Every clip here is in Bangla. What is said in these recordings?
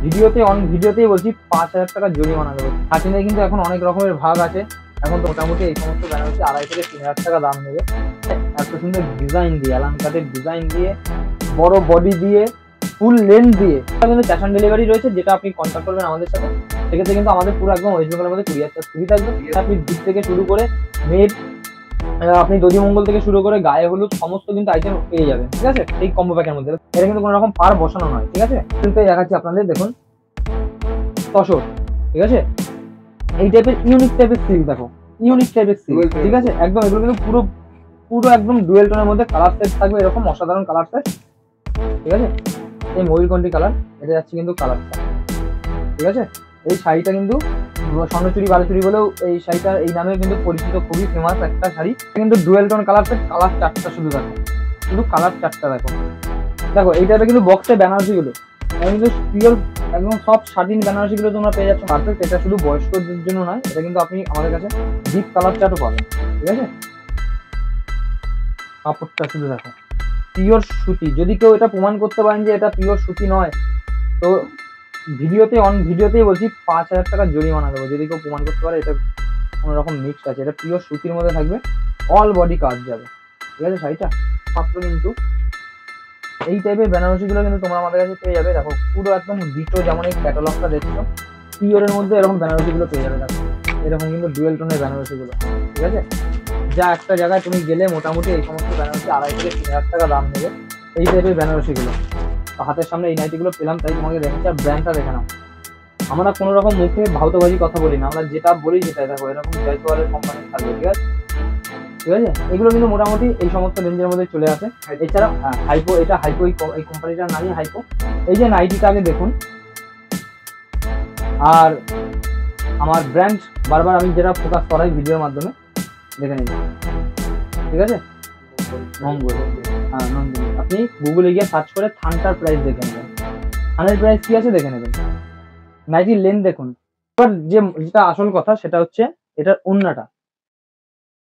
ভিডিওতেই বলছি 5,000 টাকা জরিমানা দেবো। হাতিনে কিন্তু এখন অনেক রকমের ভাগ আছে। এখন তো মোটামুটি এই সমস্ত বেনারসি 2,500 থেকে 3,000 টাকা দাম নেবে। এত সুন্দর ডিজাইন দিয়ে, অ্যালান কাটের ডিজাইন দিয়ে, বড় বডি দিয়ে, ফুল লেন্থ দিয়ে কিন্তু ক্যাশ অন ডেলিভারি রয়েছে, যেটা আপনি কন্ট্যাক্ট করবেন আমাদের সাথে। সেক্ষেত্রে কিন্তু আমাদের পুরো একদম ওয়েস্ট বেঙ্গলের মধ্যে কুরিয়ার চার্জ ফ্রি থাকবে। আপনি দিক থেকে শুরু করে মেয়ের, আপনি দধিমঙ্গল থেকে শুরু করে গায়ে হলুদ সমস্ত কিন্তু আইটেম পেয়ে যাবেন, ঠিক আছে, এই কম্বো প্যাকের মধ্যে। এটা কিন্তু কোনো রকম পার বসানো নয়, ঠিক আছে। দেখাচ্ছি আপনাদের, দেখুন তসর, ঠিক আছে, এই টাইপের ইউনিক টাইপের সিল্ক, দেখো ইউনিক টাইপের সিল্ক, ঠিক আছে, একদম এগুলো কিন্তু পুরো পুরো একদম ডুয়েল টোনের মধ্যে কালার সেট থাকবে, এরকম অসাধারণ কালার সেট, ঠিক আছে। এই ময়ূরকণ্ঠী কালার, এটা যাচ্ছে কিন্তু কালারটা, ঠিক আছে। এই শাড়িটা কিন্তু স্বর্ণচুরি বালুচুরি বলেও এই শাড়িটা এই নামে কিন্তু পরিচিত, খুবই ফেমাস একটা শাড়ি। কিন্তু dual tone colour set, colour 4টা শুধু দেখো, শুধু কালার 4টা দেখো। দেখো এই টাইপের কিন্তু বক্সে বেনারসি গুলো কিন্তু পিওর একদম সব স্বাধীন বেনারসি গুলো তোমরা পেয়ে যাচ্ছ পারফেক্ট। এটা শুধু বয়স্কদের জন্য নয়, এটা কিন্তু আপনি আমাদের কাছে ডিপ কালার চার্টও পাবেন, ঠিক আছে। কাপড়টা শুধু দেখো, পিওর সুতি। যদি কেউ এটা প্রমাণ করতে পারেন যে এটা পিওর সুতি নয়, তো ভিডিওতেই বলছি 5,000 টাকা জরিমানা দেবো। যদি কেউ প্রমাণ করতে পারে এটা কোনো রকম মিক্সড আছে, এটা পিওর সুতির মধ্যে থাকবে, অল বডি কাজ যাবে, ঠিক আছে। শাড়িটা মাত্র কিন্তু এই টাইপের বেনারসিগুলো কিন্তু তোমরা আমাদের কাছে পেয়ে যাবে। দেখো পুরো একদম ডিটো, যেমন এই ক্যাটালগটা দেখছো, পিওরের মধ্যে এরকম বেনারসিগুলো পেয়ে যাবে। দেখো এরকম কিন্তু ডুয়েল টোনের বেনারসিগুলো, ঠিক আছে, যা একটা জায়গায় তুমি গেলে মোটামুটি এই সমস্ত বেনারসি 2,500 থেকে 3,000 টাকা দাম নেবে এই টাইপের বেনারসিগুলো। হাতের সামনে এই নাইটিগুলো পেলাম, তাই তোমাকে দেখেছি। আর ব্র্যান্ডটা দেখে নাও, আমরা কোনো রকম মুখে ভাউতবাজি কথা বলি না, আমরা যেটা বলি সেটাই। দেখো এরকম জয়সওয়ালের কোম্পানি থাকবে, ঠিক আছে, ঠিক আছে। এগুলো কিন্তু মোটামুটি এই সমস্ত রেঞ্জের মধ্যে চলে আসে। এছাড়া হাইপো, এটা হাইপো, এই কোম্পানিটার নামই হাইপো। এই যে নাইটিটা আগে দেখুন, আর আমার ব্র্যান্ড বারবার আমি যেটা ফোকাস করাই ভিডিওর মাধ্যমে, দেখে নিন, ঠিক আছে। মঙ্গল, হ্যাঁ নন্দিনী। আপনি গুগলে গিয়ে সার্চ করে থানটার প্রাইস দেখে নেবেন, থানের প্রাইস কি আছে দেখে নেবেন। নাইটির লেন্থ দেখুন। এবার যেটা আসল কথা সেটা হচ্ছে এটার ওন্নাটা।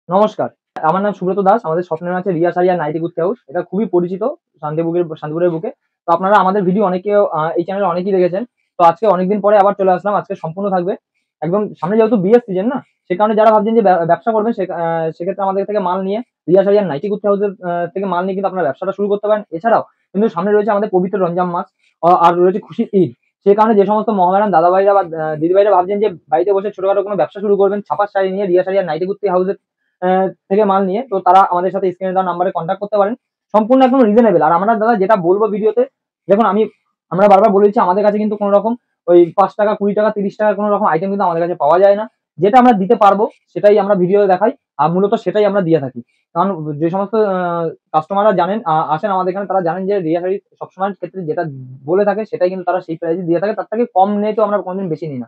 নমস্কার, আমার নাম সুব্রত দাস। আমাদের স্বপ্নের আছে রিয়া শাড়ি আর নাইটি কুর্তি হাউস, এটা খুবই পরিচিত শান্তিপুরের বুকে। তো আপনারা আমাদের ভিডিও অনেকে এই চ্যানেলে অনেকেই দেখেছেন। তো আজকে অনেকদিন পরে আবার চলে আসলাম, আজকে সম্পূর্ণ থাকবে একদম সামনে, যেহেতু বিয়ের সিজন না, সে কারণে যারা ভাবছেন যে ব্যবসা করবেন সেক্ষেত্রে আমাদের থেকে মাল নিয়ে, রিয়া শাড়ি আর নাইটি কুর্তি হাউসের থেকে মাল নিয়ে কিন্তু আপনারা ব্যবসাটা শুরু করতে পারেন। এছাড়াও কিন্তু সামনে রয়েছে আমাদের পবিত্র রমজান মাস, আর রয়েছে খুশির ঈদ। সেই কারণে যে সমস্ত মহামেরান দাদা ভাইরা বা দিদি ভাইরা ভাবছেন যে বাড়িতে বসে ছোটখাটো কোনো ব্যবসা শুরু করবেন ছাপার শাড়ি নিয়ে, রিয়া শাড়ি আর নাইটি কুর্তি হাউসের থেকে মাল নিয়ে, তো তারা আমাদের সাথে স্ক্রিনে দেওয়া নাম্বারে কন্ট্যাক্ট করতে পারেন। সম্পূর্ণ একদম রিজনেবল। আর আমরা দাদা যেটা বলবো ভিডিওতে, দেখুন আমরা বারবার বলে দিচ্ছি, আমাদের কাছে কিন্তু কোনো রকম ওই 5 টাকা 20 টাকা 30 টাকার কোনো রকম আইটেম কিন্তু আমাদের কাছে পাওয়া যায় না। যেটা আমরা দিতে পারবো সেটাই আমরা ভিডিও দেখাই, আর মূলত সেটাই আমরা দিয়ে থাকি। কারণ যে সমস্ত কাস্টমাররা জানেন, আসেন আমাদের এখানে, তারা জানেন যে রিয়া শাড়ি সবসময়ের ক্ষেত্রে যেটা বলে থাকে সেটাই কিন্তু তারা সেই প্রাইসে দিয়ে থাকে, তার থেকে কম নিয়ে তো আমরা কোনোদিন বেশি নিই না।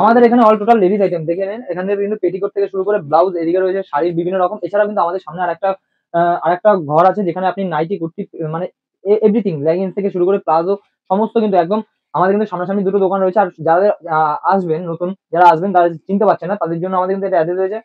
আমাদের এখানে অল টোটাল লেডিস আইটেম দেখে নেন, এখানে কিন্তু পেটিকোট থেকে শুরু করে ব্লাউজ, এদিকে রয়েছে শাড়ির বিভিন্ন রকম। এছাড়াও কিন্তু আমাদের সামনে আরেকটা ঘর আছে, যেখানে আপনি নাইটি কুর্তি মানে এভরিথিং, লেগিংস থেকে শুরু করে প্লাজো সমস্ত কিন্তু একদম আমাদের কিন্তু সামনাসামনি দুটো দোকান রয়েছে। আর যাদের আসবেন, নতুন যারা আসবেন তারা চিনতে পারছেন না, তাদের জন্য আমাদের কিন্তু এটা অ্যাড্রেস রয়েছে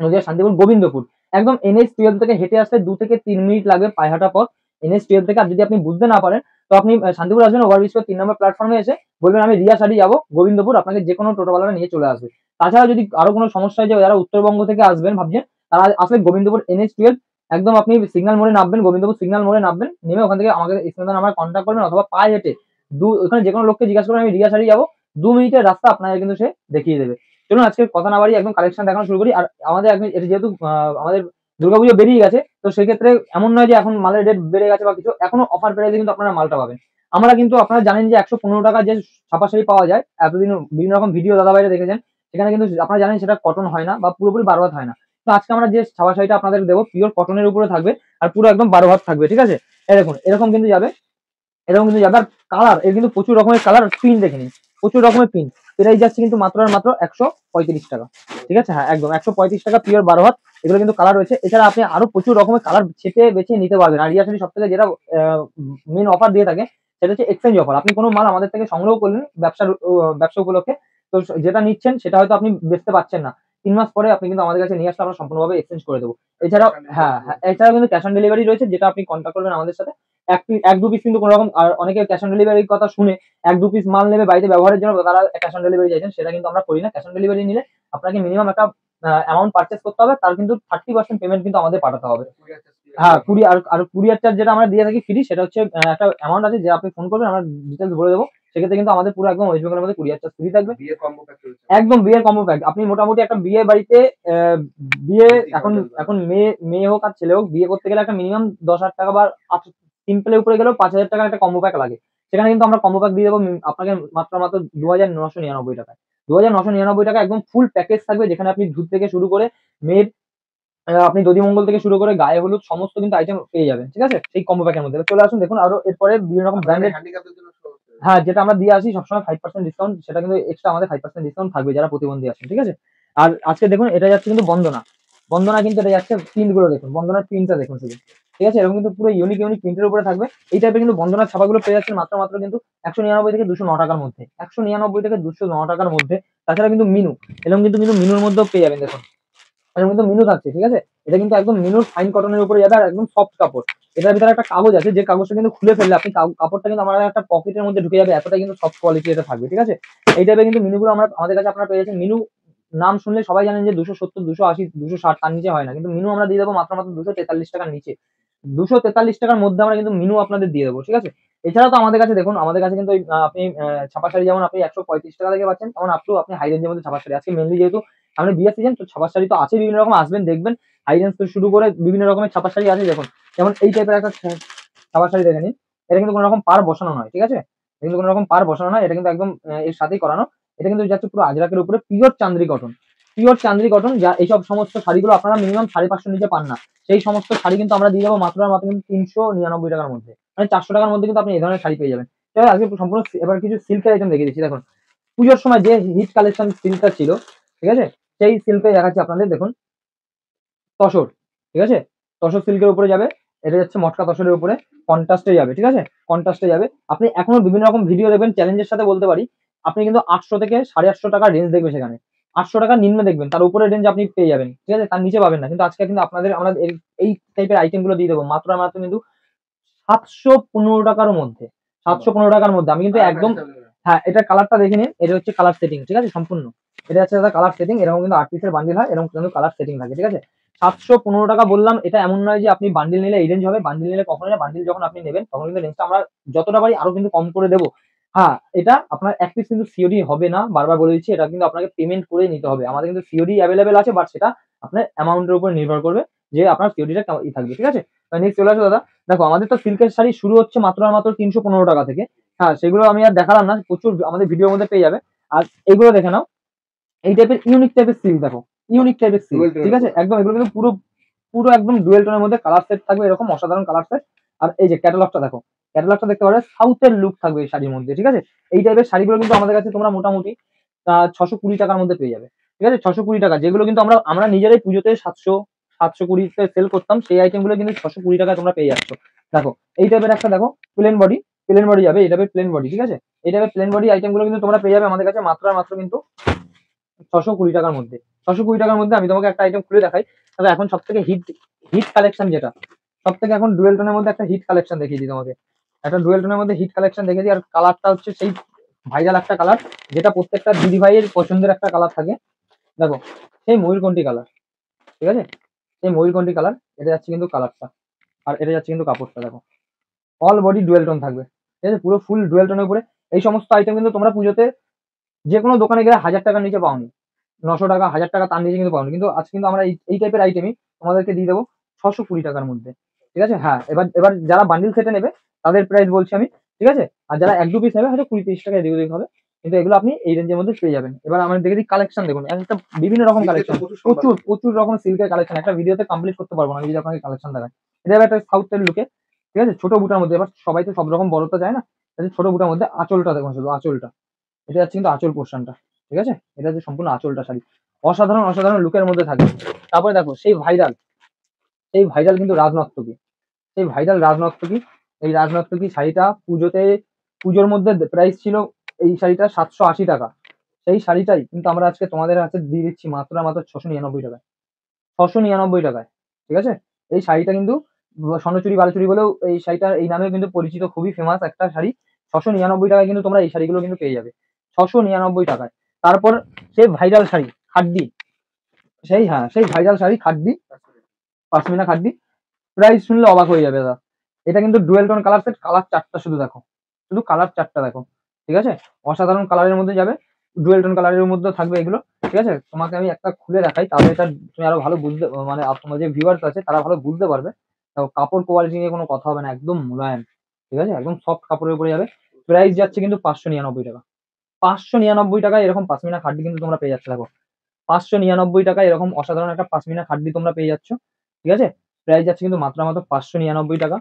নদিয়া শান্তিপুর গোবিন্দপুর। একদম NH-12 থেকে হেঁটে আসতে 2 থেকে 3 মিনিট লাগবে পায়ে হাঁটা পথ NH-12 থেকে। আর যদি আপনি বুঝতে না পারেন, তো আপনি শান্তিপুর আসবেন, ওভারব্রিজ 3 নম্বর প্ল্যাটফর্মে এসে বলবেন আমি রিয়া শাড়ি যাবো গোবিন্দপুর, আপনাকে যে কোনো টোটোওয়ালা নিয়ে চলে আসবে। তাছাড়া যদি আরো কোনো সমস্যা হয়, যে যারা উত্তরবঙ্গ থেকে আসবেন ভাবছেন, তারা আসলে গোবিন্দপুর NH-12 একদম আপনি সিগন্যাল মোড়ে নামবেন, গোবিন্দপুর সিগন্যাল মোড়ে নামবেন, নেমে ওখান থেকে আমাদের স্ক্রিনে নাম্বার কন্ট্যাক্ট করবেন, অথবা পায়ে হেঁটে ওখানে যে কোনো লোককে জিজ্ঞাসা করবেন আমি রিয়া শাড়ি যাবো, 2 মিনিটের রাস্তা আপনাকে কিন্তু সে দেখিয়ে দেবে। চলুন আজকে কথা না বাড়িয়ে একদম কালেকশন দেখানো শুরু করি। আর আমাদের এটা যেহেতু আমাদের দুর্গাপুজো বেরিয়ে গেছে, তো সেক্ষেত্রে এমন নয় যে এখন মালের রেট বেড়ে গেছে বা কিছু, এখনো অফার প্রাইসে কিন্তু আপনারা মালটা পাবেন। আমরা কিন্তু আপনারা জানেন যে 115 টাকা যে ছাপা শাড়ি পাওয়া যায়, এতদিন বিভিন্ন রকম ভিডিও দাদা ভাইরা দেখেছেন, সেখানে কিন্তু আপনারা জানেন সেটা কটন হয় না বা পুরোপুরি 12 হাত হয় না। তো আজকে আমরা যে ছাপা শাড়িটা আপনাদের দেবো পিওর কটনের উপরে থাকবে, আর পুরো একদম 12 হাত থাকবে, ঠিক আছে। এরকম কিন্তু যাবে, এরকম কিন্তু যাবে। আর কালার এর কিন্তু প্রচুর রকমের কালার, প্রিন্ট দেখে নিন, প্রচুর রকমের প্রিন্ট। এটাই যাচ্ছে কিন্তু মাত্র আর মাত্র 135 টাকা, ঠিক আছে। হ্যাঁ একদম 135 টাকা পিওর 12 হাত, এগুলো কিন্তু কালার রয়েছে। এছাড়া আপনি আরো প্রচুর রকমের কালার ছেটে বেছে নিতে পারবেন। আর রিয়া শাড়ি সব থেকে যেটা মেন অফার দিয়ে থাকে সেটা হচ্ছে এক্সচেঞ্জ অফার। আপনি কোনো মাল আমাদের থেকে সংগ্রহ করলেন ব্যবসা উপলক্ষে, তো যেটা নিচ্ছেন সেটা হয়তো আপনি বেচতে পারছেন না, 3 মাস পরে আপনি কিন্তু আমাদের কাছে নিয়ে আসলে আমরা সম্পূর্ণভাবে এক্সচেঞ্জ করে দেবো। এছাড়াও এছাড়াও কিন্তু ক্যাশ অন ডেলিভারি রয়েছে, যেটা আপনি কন্ট্যাক্ট করবেন আমাদের সাথে। এক দু পিস কিন্তু কোনো রকম, আর অনেকে ক্যাশ অন ডেলিভারির কথা শুনে এক দু পিস মাল নেবে বাড়িতে ব্যবহারের জন্য, তারা ক্যাশ অন ডেলিভারি চাইছেন, সেটা কিন্তু আমরা করি না। ক্যাশ অন ডেলিভারি নিলে আপনাকে মিনিমাম একটা অ্যামাউন্ট পারচেস করতে হবে, তার কিন্তু 30% পেমেন্ট কিন্তু আমাদের পাঠাতে হবে। হ্যাঁ, কুরিয়ার চার্জ যেটা আমরা দিয়ে থাকি ফ্রি, সেটা হচ্ছে একটা অ্যামাউন্ট আছে, যে আপনি ফোন করবেন আমরা ডিটেলস বলে দেবো, সেক্ষেত্রে কিন্তু আমাদের পুরো একদম ওয়েস্ট বেঙ্গলের মধ্যে কুরিয়ার চার্জ ফ্রি থাকবে। একদম বিয়ের কম্বো প্যাক, আপনি মোটামুটি একটা বিয়ে বাড়িতে বিয়ে, এখন এখন মেয়ে হোক আর ছেলে হোক, বিয়ে করতে গেলে একটা মিনিমাম 10,000 টাকা বা সিম্পলের উপরে গেলেও 5,000 টাকার একটা কম্বো প্যাক লাগে। সেখানে কিন্তু আমরা কম্বো প্যাক দিয়ে দেবো আপনাকে মাত্র মাত্র 2,999 টাকায়। 2,999 টাকা একদম ফুল প্যাকেজ থাকবে, যেখানে আপনি দুধ থেকে শুরু করে মেয়ের আপনি দধিমঙ্গল থেকে শুরু করে গায়ে হলুদ সমস্ত কিন্তু আইটেম পেয়ে যাবেন, ঠিক আছে, সেই কম্বো প্যাকের মধ্যে। চলে আসুন, দেখুন আরো এরপরে বিভিন্ন রকম ব্র্যান্ডেড, হ্যাঁ, যেটা আমরা দিয়ে আসি সবসময় 5% ডিসকাউন্ট, সেটা কিন্তু এক্সট্রা আমাদের 5% ডিসকাউন্ট থাকবে যারা প্রতিবন্ধী আছেন, ঠিক আছে। আর আজকে দেখুন এটা যাচ্ছে কিন্তু বন্দনা, বন্দনা কিন্তু এটা যাচ্ছে প্রিন্ট গুলো দেখুন, বন্দনার প্রিন্টটা দেখুন শুধু, ঠিক আছে, এরকম কিন্তু পুরো ইউনিক ইউনিক প্রিন্টের উপরে থাকবে। এই টাইপের কিন্তু বন্দনার ছাপাগুলো পেয়ে যাচ্ছেন মাত্র মাত্র কিন্তু 199 থেকে 209 টাকার মধ্যে, 199 থেকে 209 টাকার মধ্যে। তাছাড়া কিন্তু মিনু, এরকম কিন্তু মিনুর মধ্যেও পেয়ে যাবেন, দেখুন এর মধ্যে মিনু থাকছে, ঠিক আছে। এটা কিন্তু একদম মিনুর ফাইন কটনের উপরে যাবে, আর একদম সফট কাপড়। এটার ভিতরে একটা কাগজ আছে, যে কাগজটা কিন্তু খুলে ফেললে আপনি কাপড়টা কিন্তু আমার একটা পকেটের মধ্যে ঢুকে যাবে, এতটা কিন্তু সফট কোয়ালিটি এটা থাকবে, ঠিক আছে। এই টাইপের কিন্তু মিনুগুলো আমাদের কাছে আপনারা পেয়ে যাচ্ছেন। মিনু নাম শুনলে সবাই জানেন যে 270, 280, 260 তার নিচে হয় না, কিন্তু মিনু আমরা দিয়ে দেবো মাত্র মাত্র 243 টাকার নিচে। 243 টাকার মধ্যে আমরা কিন্তু মিনু আপনাদের দিয়ে দেবো, ঠিক আছে। এছাড়াও তো আমাদের কাছে দেখুন, আমাদের কাছে কিন্তু আপনি ছাপা শাড়ি যেমন আপনি 135 টাকা থেকে পাচ্ছেন, তেমন আপ টু আপনি হাই রেঞ্জের মধ্যে ছাপা শাড়ি, আজকে মেনলি যেহেতু আমাদের বিয়ের সিজন, তো ছাপা শাড়ি তো আছে বিভিন্ন রকম, আসবেন দেখবেন, হাই রেঞ্জ থেকে শুরু করে বিভিন্ন রকমের ছাপা শাড়ি আছে। দেখুন যেমন এই টাইপের একটা ছাপা শাড়ি দেখে নিন, এটা কিন্তু কোনো রকম পার বসানো নয়, ঠিক আছে, এটা কিন্তু কোনো রকম পার বসানো নয়, এটা কিন্তু একদম এর সাথেই করানো। এটা কিন্তু যাচ্ছে পুরো আজরাকের উপরে pure Chanderi cotton, pure Chanderi cotton, যা এইসব সমস্ত শাড়িগুলো আপনারা মিনিমাম 550 নিচে পান না, সেই সমস্ত শাড়ি কিন্তু আমরা দিয়ে দেবো মাত্র আর মাত্র কিন্তু 399 টাকার মধ্যে, মানে 400 টাকার মধ্যে কিন্তু আপনি এই ধরনের শাড়ি পেয়ে যাবেন। তবে আজকে সম্পূর্ণ এবার কিছু সিল্কের আইটেম দেখিয়ে দিচ্ছি। দেখুন পুজোর সময় যে হিট কালেকশন সিল্কটা ছিল, ঠিক আছে, সেই সিল্কে দেখাচ্ছি আপনাদের, দেখুন তসর, ঠিক আছে, তসর সিল্কের উপরে যাবে, এটা যাচ্ছে মটকা তসরের উপরে, কন্ট্রাস্টে যাবে, ঠিক আছে, কন্ট্রাস্টে যাবে। আপনি এখনো বিভিন্ন রকম ভিডিও দেখবেন, চ্যালেঞ্জের সাথে বলতে পারি, আপনি কিন্তু 800 থেকে 850 টাকার রেঞ্জ দেখবেন সেখানে, 800 টাকার নিম্নে দেখবেন, তার উপরে রেঞ্জ আপনি পেয়ে যাবেন, ঠিক আছে, তার নিচে পাবেন না। কিন্তু আজকে কিন্তু আপনাদের আমরা এই টাইপের আইটেম গুলো দিয়ে দেবো মাত্র আর মাত্র কিন্তু 715 টাকার মধ্যে, 715 টাকার মধ্যে আমি কিন্তু একদম, হ্যাঁ, এটা কালারটা দেখে নিন, এটা হচ্ছে কালার সেটিং, ঠিক আছে, সম্পূর্ণ এটা হচ্ছে দাদা কালার সেটিং, এরকম কিন্তু 8 পিসের বান্ডিল হয়, এরকম কিন্তু কালার সেটিং থাকে, ঠিক আছে। 715 টাকা বললাম, এটা এমন নয় যে আপনি বান্ডিল নিলে এই রেঞ্জ হবে, বান্ডিল নিলে কখনোই না, বান্ডিল যখন আপনি নেবেন তখন কিন্তু রেঞ্জটা আমরা যতটা পারি আরো কিন্তু কম করে দেবো। হ্যাঁ, এটা আপনার এক পিস কিন্তু সিওডি হবে না, বারবার বলে দিচ্ছি, এটা কিন্তু আপনাকে পেমেন্ট করে নিতে হবে। আমাদের কিন্তু সিওডি অ্যাভেলেবেল আছে, বাট সেটা আপনার অ্যামাউন্টের উপর নির্ভর করবে, যে আপনার সিওডিটা থাকবে, ঠিক আছে। নেক্সট চলে আসো দাদা, দেখো আমাদের তো সিল্কের শাড়ি শুরু হচ্ছে মাত্র আর মাত্র 315 টাকা থেকে। হ্যাঁ, সেগুলো আমি আর দেখালাম না, প্রচুর আমাদের ভিডিওর মধ্যে পেয়ে যাবে। আর এগুলো দেখে নাও, এই টাইপের ইউনিক টাইপের সিল্ক দেখো, ইউনিক টাইপের সিল্ক, ঠিক আছে, একদম এগুলো কিন্তু পুরো পুরো একদম ডুয়েল টোনের মধ্যে কালার সেট থাকবে, এরকম অসাধারণ কালার সেট। আর এই যে ক্যাটালগটা দেখো, ক্যাটালগটা দেখতে পারবে, সাউথের লুক থাকবে এই শাড়ির মধ্যে, ঠিক আছে। এই টাইপের শাড়িগুলো কিন্তু আমাদের কাছে তোমরা মোটামুটি 620 টাকার মধ্যে পেয়ে যাবে, ঠিক আছে, 620 টাকা, যেগুলো কিন্তু আমরা আমরা নিজেরাই পুজোতে 720 সেল করতাম, সেই আইটেম গুলো কিন্তু 620 টাকায় তোমরা পেয়ে যাচ্ছ। দেখো এই টাইপের একটা দেখো প্লেন বডি, প্লেন বডি যাবে, এই টাইপের প্লেন বডি, ঠিক আছে, এই টাইপের প্লেন বডি আইটেম গুলো কিন্তু তোমরা পেয়ে যাবে আমাদের কাছে মাত্র আর মাত্র কিন্তু 620 টাকার মধ্যে। 620 টাকার মধ্যে আমি তোমাকে একটা আইটেম খুলে দেখাই, তবে এখন সব থেকে হিট হিট কালেকশন যেটা, সব থেকে এখন ডুয়েল টোনের মধ্যে একটা হিট কালেকশন দেখিয়ে দিই তোমাকে, একটা ডুয়েল টোনের মধ্যে হিট কালেকশন দেখিয়ে দিই। আর কালারটা হচ্ছে সেই ভাইরাল একটা কালার, যেটা প্রত্যেকটা দিদি ভাইয়ের পছন্দের একটা কালার থাকে। দেখো সেই ময়ূরকণ্ঠী কালার, ঠিক আছে, সেই ময়ূরকণ্ঠী কালার, এটা যাচ্ছে কিন্তু কালারটা, আর এটা যাচ্ছে কিন্তু কাপড়টা, দেখো অল বডি ডুয়েল টোন থাকবে, ঠিক আছে, পুরো ফুল ডুয়েল টোনের উপরে। এই সমস্ত আইটেম কিন্তু তোমরা পুজোতে যে কোনো দোকানে গেলে 1000 টাকার নিচে পাওনি, 900 টাকা 1000 টাকা তার নিচে কিন্তু পাওনি, কিন্তু আজ কিন্তু আমরা এই টাইপের আইটেমই তোমাদেরকে দিয়ে দেবো 620 টাকার মধ্যে, ঠিক আছে। হ্যাঁ, এবার এবার যারা বান্ডিল সেটে নেবে তাদের প্রাইস বলছি আমি, ঠিক আছে, আর যারা এক দু পিস নেবে হয়তো 20-30 টাকা এদিক ওদিক হবে, কিন্তু এগুলো আপনি এই রেঞ্জের মধ্যে পেয়ে যাবেন। এবার আমরা দেখে দিই কালেকশন, দেখুন একটা বিভিন্ন রকম কালেকশন, প্রচুর প্রচুর রকম সিল্কের কালেকশন, একটা ভিডিওতে কমপ্লিট করতে পারবো না আমি যদি আপনাকে কালেকশন দেখাই। এটা এবার একটা সাউথের লুকে, ঠিক আছে, ছোট বুটার মধ্যে, এবার সবাই তো সব রকম বড় তো চায় না, ছোট বুটার মধ্যে আঁচলটা দেখুন শুধু আঁচলটা, এটা যাচ্ছে কিন্তু আঁচল পোর্শনটা, ঠিক আছে, এটা হচ্ছে সম্পূর্ণ আঁচলটা শাড়ি, অসাধারণ অসাধারণ লুকের মধ্যে থাকবে। তারপরে দেখো সেই ভাইরাল কিন্তু রাজনর্তকী, সেই ভাইরাল রাজনর্তকী, এই রাজনর্তকী শাড়িটা পুজোর মধ্যে প্রাইস ছিল এই শাড়িটা 780 টাকা, সেই শাড়িটাই কিন্তু আমরা আজকে তোমাদের হাতে দিয়ে দিচ্ছি মাত্র আর মাত্র 699 টাকায়, 699 টাকায়, ঠিক আছে। এই শাড়িটা কিন্তু স্বর্ণচুরি বালুচুরি বলেও এই শাড়িটা এই নামেও কিন্তু পরিচিত, খুবই ফেমাস একটা শাড়ি। 699 টাকায় কিন্তু তোমরা এই শাড়িগুলো কিন্তু পেয়ে যাবে, 699 টাকায়। তারপর সেই ভাইরাল শাড়ি খাদ্দি, সেই ভাইরাল শাড়ি খাদ্দি, পাশমিনা খাদ্দি, প্রাইস শুনলে অবাক হয়ে যাবে দাদা। এটা কিন্তু dual tone colour set, colour 4টা শুধু দেখো, শুধু কালার 4টা দেখো, ঠিক আছে? অসাধারণ কালারের মধ্যে যাবে, ডুয়েল টোন কালারের মধ্যে থাকবে এগুলো, ঠিক আছে? তোমাকে আমি একটা খুলে দেখাই, তাহলে এটা তুমি আরো ভালো বুঝতে, মানে তোমার যে ভিউয়ার্স আছে তারা ভালো বুঝতে পারবে। তো কাপড় কোয়ালিটি নিয়ে কোনো কথা হবে না, একদম মোলায়েম, ঠিক আছে? একদম সফট কাপড়ের উপরে যাবে। প্রাইস যাচ্ছে কিন্তু 599 টাকা। 599 টাকায় এরকম পাশমিনা খাদ্দি কিন্তু তোমরা পেয়ে যাচ্ছ দেখো। 599 টাকায় এরকম অসাধারণ একটা পাশমিনা খাদ্দি তোমরা পেয়ে যাচ্ছ, ঠিক আছে? প্রাইস যাচ্ছে কিন্তু মাত্র মাত্র 599 টাকা।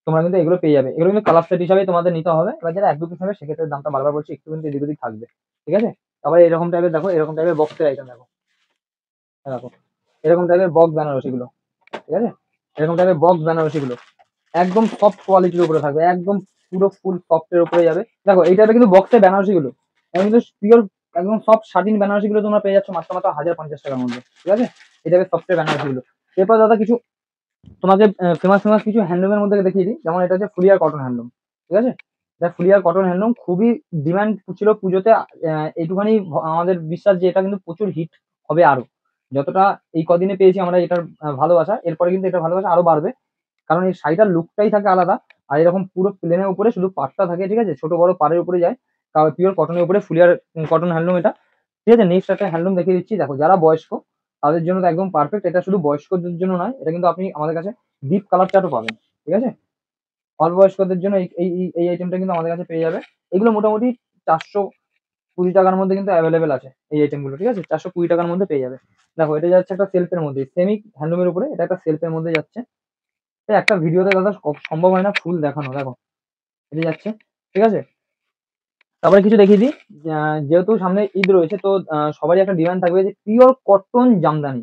তোমরা কিন্তু এগুলো পেয়ে যাবে। এগুলো কিন্তু কালার সেট হিসাবে তোমাদের নিতে হবে। এবার যারা এক দু পিস নেবে সেক্ষেত্রে দামটা বারবার বলছি একটু কিন্তু এদিক ওদিক থাকবে, ঠিক আছে? তারপরে এরকম টাইপের দেখো, এরকম টাইপের বক্সের আইটেম দেখো, দেখো এরকম টাইপের বক্স বেনারসি গুলো, ঠিক আছে? এরকম টাইপের বক্স বেনারসি গুলো একদম সফট কোয়ালিটির উপরে থাকবে, একদম পুরো ফুল সফটের উপরে যাবে। দেখো এই টাইপের কিন্তু বক্সের বেনারসি গুলো কিন্তু পিওর একদম সফট শাটিন বেনারসি গুলো তোমরা পেয়ে যাচ্ছ মাত্র মাত্র 1050 টাকার মধ্যে, ঠিক আছে? এই টাইপের সফটের বেনারসি গুলো। এরপর দাদা কিছু তোমাকে ফেমাস ফেমাস কিছু হ্যান্ডলুমের মধ্যে দেখিয়ে দিই। যেমন এটা হচ্ছে ফুলিয়ার কটন হ্যান্ডলুম, ঠিক আছে? এটা ফুলিয়ার কটন হ্যান্ডলুম, খুবই ডিমান্ড ছিল পুজোতে। এইটুখানি আমাদের বিশ্বাস যে এটা কিন্তু প্রচুর হিট হবে আরো। যতটা এই কদিনে পেয়েছি আমরা এটার ভালোবাসা, এরপরে কিন্তু এটা ভালোবাসা আরো বাড়বে। কারণ এই শাড়িটার লুকটাই থাকে আলাদা। আর এরকম পুরো প্লেনের উপরে শুধু পাটটা থাকে, ঠিক আছে? ছোট বড় পাড়ের উপরে যায়, পিওর কটনের উপরে ফুলিয়ার কটন হ্যান্ডলুম এটা, ঠিক আছে? নেক্সট একটা হ্যান্ডলুম দেখিয়ে দিচ্ছি। দেখো যারা বয়স্ক তাদের জন্য তো একদম পারফেক্ট। এটা শুধু বয়স্কদের জন্য নয়, এটা কিন্তু আপনি আমাদের কাছে ডিপ কালার চার্টও পাবেন, ঠিক আছে? অল্প বয়স্কদের জন্য এই আইটেমটা কিন্তু আমাদের কাছে পেয়ে যাবে। এগুলো মোটামুটি 420 টাকার মধ্যে কিন্তু অ্যাভেলেবেল আছে এই আইটেমগুলো, ঠিক আছে? 420 টাকার মধ্যে পেয়ে যাবে। দেখো এটা যাচ্ছে একটা সেলফের মধ্যে, সেমি হ্যান্ডলুমের উপরে, এটা একটা সেলফের মধ্যে যাচ্ছে। একটা ভিডিওতে দাদা সম্ভব হয় না ফুল দেখানো, দেখো এটা যাচ্ছে, ঠিক আছে? তারপরে কিছু দেখিয়ে দিই। যেহেতু সামনে ঈদ রয়েছে, তো সবারই একটা ডিমান্ড থাকবে যে পিওর কটন জামদানি,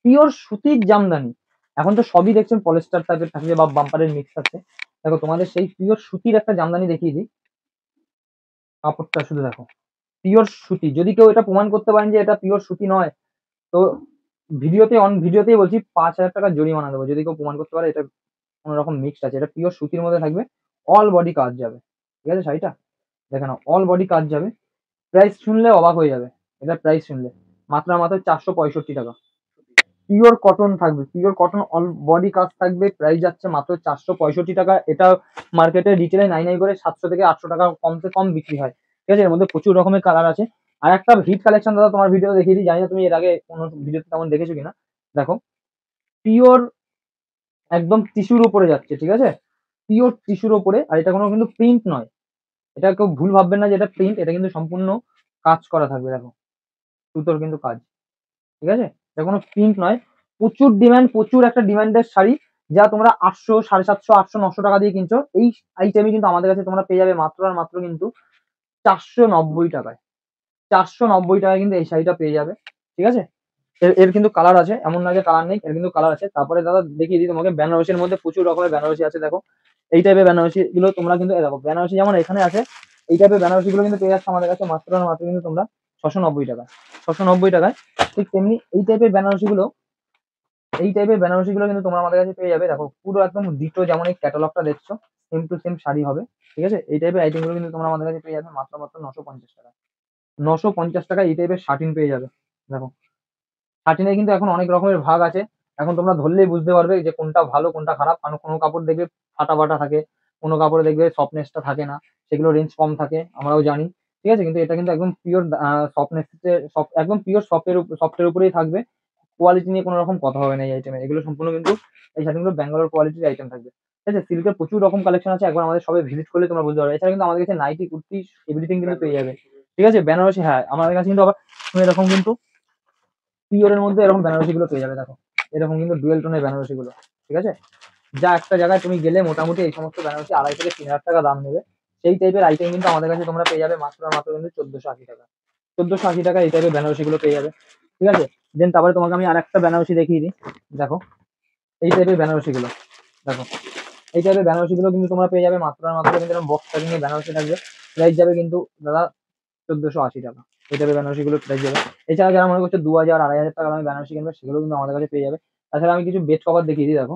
পিওর সুতির জামদানি। এখন তো সবই দেখছেন পলিস্টার টাইপের থাকছে বা বাম্পারের মিক্স আছে। দেখো তোমাদের সেই পিওর সুতির একটা জামদানি দেখিয়ে দিই। কাপড়টা শুধু দেখো, পিওর সুতি। যদি কেউ এটা প্রমাণ করতে পারেন যে এটা পিওর সুতি নয়, তো ভিডিওতেই বলছি 5,000 টাকা জরিমানা দেবো, যদি কেউ প্রমাণ করতে পারে এটা কোনো রকম মিক্সড আছে। এটা পিওর সুতির মধ্যে থাকবে, অল বডি কাজ যাবে, ঠিক আছে? শাড়িটা দেখে নাও, অল বডি কাজ যাবে। প্রাইস শুনলে অবাক হয়ে যাবে, এটা প্রাইস শুনলে মাত্র মাত্র 465 টাকা। পিওর কটন থাকবে, পিওর কটন অল বডি কাজ থাকবে। প্রাইস যাচ্ছে মাত্র 465 টাকা। এটা মার্কেটে রিটেলে নাই নাই করে 700 থেকে 800 টাকা কমসে কম বিক্রি হয়, ঠিক আছে? এর মধ্যে প্রচুর রকমের কালার আছে। আর একটা হিট কালেকশন দাদা তোমার ভিডিও দেখিয়ে দিই, জানি না তুমি এর আগে কোনো ভিডিওতে তেমন দেখেছো কিনা। দেখো পিওর একদম টিস্যুর উপরে যাচ্ছে, ঠিক আছে? পিওর টিস্যুর উপরে, আর এটা কোনো কিন্তু প্রিন্ট নয়। এটা কেউ ভুল ভাববেন না যে এটা প্রিন্ট, এটা কিন্তু সম্পূর্ণ কাজ করা থাকবে। দেখো সুতোর কিন্তু কাজ, ঠিক আছে? এটা কোনো প্রিন্ট নয়। প্রচুর ডিমান্ড, প্রচুর একটা ডিমান্ডের শাড়ি, যা তোমরা 800, 750, 800, 900 টাকা দিয়ে কিনছো, এই আইটেমই কিন্তু আমাদের কাছে তোমরা পেয়ে যাবে মাত্র আর মাত্র কিন্তু 490 টাকায়। 490 টাকায় কিন্তু এই শাড়িটা পেয়ে যাবে, ঠিক আছে? এর এর কিন্তু কালার আছে, এমন না যে কালার নেই, এর কিন্তু কালার আছে। তারপরে দাদা দেখিয়ে দিই তোমাকে, বেনারসির মধ্যে প্রচুর রকমের বেনারসি আছে। দেখো এই টাইপের বেনারসি গুলো তোমরা কিন্তু, দেখো বেনারসি যেমন এখানে আছে, এই টাইপের বেনারসি গুলো কিন্তু পেয়ে যাচ্ছে আমাদের কাছে মাত্র আর মাত্র কিন্তু তোমরা 690 টাকা। 690 টাকায়। ঠিক তেমনি এই টাইপের বেনারসি গুলো, এই টাইপের বেনারসি গুলো কিন্তু তোমরা আমাদের কাছে পেয়ে যাবে। দেখো পুরো একদম ডিটো, যেমন এই ক্যাটালগটা দেখছো, সেম টু সেম শাড়ি হবে, ঠিক আছে? এই টাইপের আইটেম গুলো কিন্তু তোমরা আমাদের কাছে পেয়ে যাবে মাত্র মাত্র 950 টাকা। 950 টাকায় এই টাইপের শার্টিন পেয়ে যাবে। দেখো শার্টিনে কিন্তু এখন অনেক রকমের ভাগ আছে। এখন তোমরা ধরলেই বুঝতে পারবে যে কোনটা ভালো কোনটা খারাপ। কারণ কোনো কাপড় দেখবে ফাটা ফাটা থাকে, কোনো কাপড়ে দেখবে সফটনেসটা থাকে না, সেগুলো রেঞ্জ কম থাকে, আমরাও জানি, ঠিক আছে? কিন্তু এটা কিন্তু একদম পিওর সফটনেস, একদম পিওর সফটের উপরেই থাকবে। কোয়ালিটি নিয়ে কোনো রকম কথা হবে না এই আইটেমে। এগুলো সম্পূর্ণ কিন্তু, এই শাড়িগুলো ব্যাঙ্গালোর কোয়ালিটির আইটেম থাকবে, ঠিক আছে? সিল্কের প্রচুর রকম কালেকশন আছে, একবার আমাদের সবাই ভিজিট করলে তোমরা বুঝতে পারবে। এছাড়া কিন্তু আমাদের কাছে নাইটি, কুর্তি, এভরিথিং কিন্তু পেয়ে যাবে, ঠিক আছে? বেনারসি, হ্যাঁ আমাদের কাছে কিন্তু আবার এরকম কিন্তু পিওরের মধ্যে এরকম বেনারসি গুলো পেয়ে যাবে। দেখো এরকম কিন্তু ডুয়েল টোনের বেনারসি গুলো, ঠিক আছে? যা একটা জায়গায় তুমি গেলে মোটামুটি এই সমস্ত বেনারসি 2,500 থেকে 3,000 টাকা দাম নেবে, সেই টাইপের আইটেম কিন্তু আমাদের কাছে তোমরা পেয়ে যাবে মাত্র আর মাত্র কিন্তু 1480 টাকা। 1480 টাকা এই টাইপের বেনারসি গুলো পেয়ে যাবে, ঠিক আছে? দেন তারপরে তোমাকে আমি আর একটা বেনারসি দেখিয়ে দিই। দেখো এই টাইপের বেনারসি গুলো, দেখো এই টাইপের বেনারসি গুলো কিন্তু তোমরা পেয়ে যাবে মাত্র আর মাত্র কিন্তু বক্স প্যাকিং এর বেনারসি থাকবে। প্রাইস যাবে কিন্তু দাদা 1480 টাকা। এই টাইপের বেনারসি গুলো প্রাইস যাবে। এছাড়া যারা মনে করছে 2,000, 2,500 টাকা দামে বেনারসি কিনবে, সেগুলো কিন্তু আমাদের কাছে পেয়ে যাবে। তাছাড়া আমি কিছু বেড কভার দেখিয়ে দিই। দেখো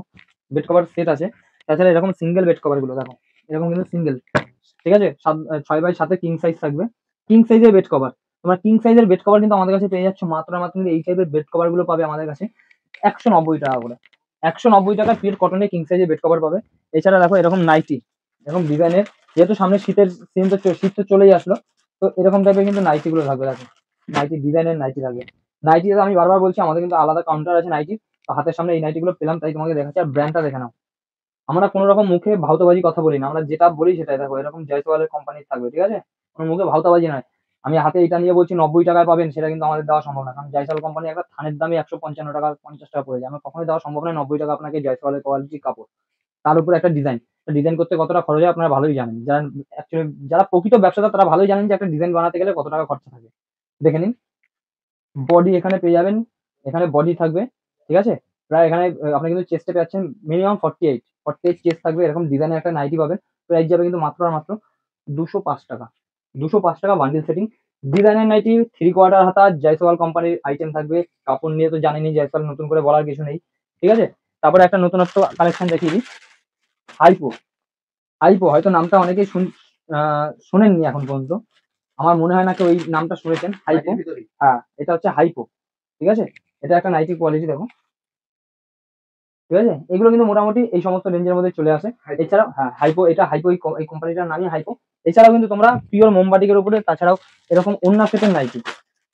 বেড কভার সেট আছে। তাছাড়া এরকম সিঙ্গেল বেড কভার গুলো দেখো, এরকম কিন্তু সিঙ্গেল, ঠিক আছে, 6x7 কিং সাইজ থাকবে, কিং সাইজের বেড কভার। তোমরা কিং সাইজের বেড কভার কিন্তু আমাদের কাছে পেয়ে যাচ্ছ মাত্র মাত্র, কিন্তু এই টাইপের বেড কভার গুলো পাবে আমাদের কাছে 190 টাকা করে। 190 টাকা পিওর কটনের কিং সাইজের বেড কভার পাবে। এছাড়া দেখো এরকম নাইটি, এরকম ডিজাইনের, যেহেতু সামনে শীতের সিজন তো শীত তো চলেই আসলো, তো এরকম টাইপের কিন্তু নাইটি গুলো থাকবে। দেখো নাইটি ডিজাইনের নাইটি থাকবে। নাইটি আমি বারবার বলছি আমাদের কিন্তু আলাদা কাউন্টার আছে নাইটি, তো হাতের সামনে এই নাইটি গুলো পেলাম তাই তোমাকে দেখাচ্ছি। আর ব্র্যান্ডটা দেখে নাও, আমরা কোনো রকম মুখে ভাউতাবাজি কথা বলি না, আমরা যেটা বলি সেটাই। দেখো এরকম জয়সওয়ালের কোম্পানি থাকবে, ঠিক আছে, কোনো মুখে ভাউতাবাজি নয়। আমি হাতে এটা নিয়ে বলছি 90 টাকায় পাবেন, সেটা কিন্তু আমাদের দেওয়া সম্ভব না, কারণ জয়সওয়াল কোম্পানি একটা থানের দামই 155 টাকা 50 টাকা পড়ে যায়। আমার কখনোই দেওয়া সম্ভব নয় 90 টাকা আপনাকে জয়সওয়ালের কোয়ালিটি কাপড়, তার উপর একটা ডিজাইন। ডিজাইন করতে কতটা খরচ হয় আপনারা ভালোই জানেন, যারা অ্যাকচুয়ালি যারা প্রকৃত ব্যবসাদার তারা ভালোই জানেন যে একটা ডিজাইন বানাতে গেলে কত টাকা খরচা থাকে। দেখে নিন, বডি এখানে পেয়ে যাবেন, এখানে বডি থাকবে, ঠিক আছে, প্রায় এখানে আপনি কিন্তু চেস্টে পাচ্ছেন মিনিমাম 48 চেস্ট থাকবে। এরকম ডিজাইনের একটা নাইটি পাবেন, প্রাইস যাবে কিন্তু মাত্র আর মাত্র 205 টাকা। 205 টাকা বান্ডিল সেটিং ডিজাইনের নাইটি, 3/4 হাতা জয়সওয়াল কোম্পানির আইটেম থাকবে। কাপড় নিয়ে তো জানেনই, জয়সওয়াল নতুন করে বলার কিছু নেই, ঠিক আছে। তারপরে একটা নতুনত্ব কালেকশন দেখিয়ে দিই, হাইপো। হাইপো হয়তো নামটা অনেকেই শোনেননি এখন পর্যন্ত, আমার মনে হয় না কেউ এই নামটা শুনেছেন। হাইপো, হ্যাঁ এটা হচ্ছে হাইপো, ঠিক আছে। এটা একটা নাইটি কোয়ালিটি দেখো, ঠিক আছে, এগুলো কিন্তু মোটামুটি এই সমস্ত রেঞ্জের মধ্যে চলে আসে। এছাড়াও হ্যাঁ হাইপো, এটা হাইপো এই কোম্পানিটার নামই হাইপো। এছাড়াও কিন্তু তোমরা পিওর মোমবাটিকের উপরে, তাছাড়াও এরকম ওন্না সেটের নাইটি,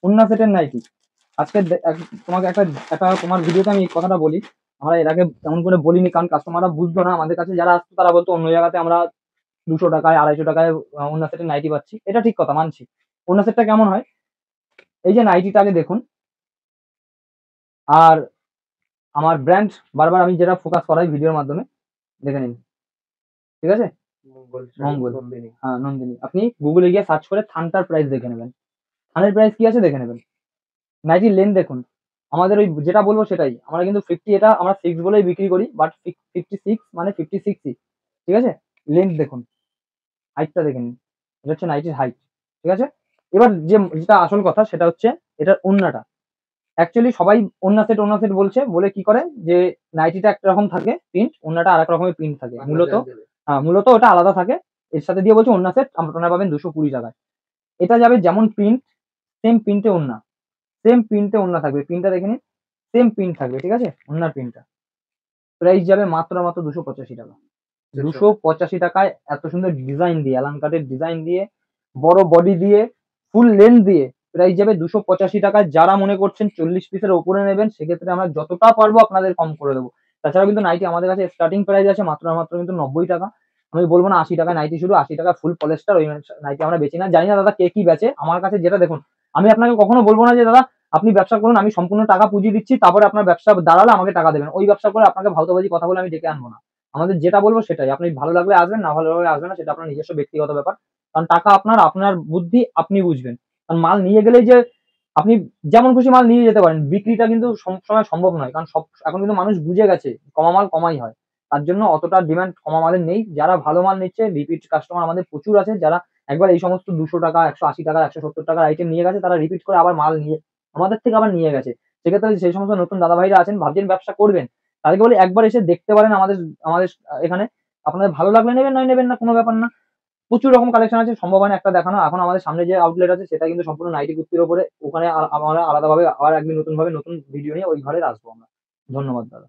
ওন্না সেটের নাইটি আজকে তোমাকে একটা একটা তোমার ভিডিওতে আমি এই কথাটা বলি, আমরা এর আগে তেমন করে বলিনি কারণ কাস্টমাররা বুঝতো না। আমাদের কাছে যারা আসতো তারা বলতো অন্য জায়গাতে আমরা 200 টাকায় 250 টাকায় ওন্না সেটের নাইটি পাচ্ছি, এটা ঠিক কথা মানছি। ওন্না সেটটা কেমন হয়, এই যে নাইটিটা আগে দেখুন, আর আমার ব্র্যান্ড বারবার আমি যেটা ফোকাস করাই ভিডিওর মাধ্যমে, দেখে নিন, ঠিক আছে, মঙ্গল, হ্যাঁ নন্দিনী। আপনি গুগলে গিয়ে সার্চ করে থানটার প্রাইস দেখে নেবেন, থানের প্রাইস কি আছে দেখে নেবেন। নাইটির লেন্থ দেখুন, আমাদের ওই যেটা বলবো সেটাই, আমরা কিন্তু 50, এটা আমরা 6 বলেই বিক্রি করি, বাট 56 মানে 56ই, ঠিক আছে। লেন্থ দেখুন, হাইটটা দেখে নিন, এটা হচ্ছে নাইটির হাইট, ঠিক আছে। এবার যেটা আসল কথা সেটা হচ্ছে এটার ওন্নাটা। অ্যাকচুয়ালি সবাই ওন্না সেট বলছে বলে কি করে যে নাইটিটা একরকম থাকে প্রিন্ট, ওন্নাটা আর এক রকমের প্রিন্ট থাকে মূলত, মূলত ওটা আলাদা থাকে। এর সাথে দিয়ে বলছে ওন্না সেট আপনারা পাবেন 220 টাকায়। এটা যাবে যেমন প্রিন্ট, সেম প্রিন্টে ওন্না, সেম প্রিন্টে ওন্না থাকবে, প্রিন্টটা দেখে নিন, সেম প্রিন্ট থাকবে, ঠিক আছে, ওন্নার প্রিন্টটা। প্রাইস যাবে মাত্র মাত্র 285 টাকা। 285 টাকায় এত সুন্দর ডিজাইন দিয়ে, অ্যালান কাটের ডিজাইন দিয়ে, বড় বডি দিয়ে, ফুল লেন্থ দিয়ে, প্রাইস যাবে 285 টাকায়। যারা মনে করছেন 40 পিসের ওপরে নেবেন, সেক্ষেত্রে আমরা যতটা পারবো আপনাদের কম করে দেবো। তাছাড়াও কিন্তু নাইটি আমাদের কাছে স্টার্টিং প্রাইস আছে মাত্র মাত্র কিন্তু 90 টাকা। আমি বলবো না 80 টাকায় নাইটি শুরু, 80 টাকা ফুল পলেস্টার, ওই নাইটি আমরা বেচি না। জানি না দাদা কে কি বেচে, আমার কাছে যেটা দেখুন, আমি আপনাকে কখনো বলবো না যে দাদা আপনি ব্যবসা করুন, আমি সম্পূর্ণ টাকা পুঁজি দিচ্ছি, তারপরে আপনার ব্যবসা দাঁড়ালে আমাকে টাকা দেবেন। ওই ব্যবসা করে আপনাকে ভাউতাবাজি কথা বলে আমি ডেকে আনবো না। আমাদের যেটা বলবো সেটাই, আপনি ভালো লাগলে আসবেন, না ভালো লাগলে আসবেন না, সেটা আপনার নিজস্ব ব্যক্তিগত ব্যাপার। কারণ টাকা আপনার, আপনার বুদ্ধি আপনি বুঝবেন। কারণ মাল নিয়ে গেলেই যে আপনি যেমন খুশি মাল নিয়ে যেতে পারেন, বিক্রিটা কিন্তু সবসময় সম্ভব নয়, কারণ এখন কিন্তু মানুষ বুঝে গেছে কমা মাল কমাই হয়। তার জন্য অতটা ডিমান্ড কমা মালের নেই। যারা ভালো মাল নিচ্ছে, রিপিট কাস্টমার আমাদের প্রচুর আছে, যারা একবার এই সমস্ত 200 টাকা 180 টাকা 170 টাকার আইটেম নিয়ে গেছে, তারা রিপিট করে আবার মাল নিয়ে আমাদের থেকে আবার নিয়ে গেছে। সেক্ষেত্রে সেই সমস্ত নতুন দাদা ভাইরা আছেন, ভাবছেন ব্যবসা করবেন, তাদেরকে বলি একবার এসে দেখতে পারেন আমাদের আমাদের এখানে। আপনাদের ভালো লাগলে নেবেন, নয় নেবেন না, কোনো ব্যাপার না। প্রচুর রকম কালেকশন আছে, সম্ভব হয় না একটা দেখানো। এখন আমাদের সামনে যে আউটলেট আছে সেটা কিন্তু সম্পূর্ণ নাইটি কুর্তির উপরে, ওখানে আমরা আলাদাভাবে আবার একদিন নতুন ভাবে নতুন ভিডিও নিয়ে ওই ঘরে আসবো আমরা। ধন্যবাদ দাদা।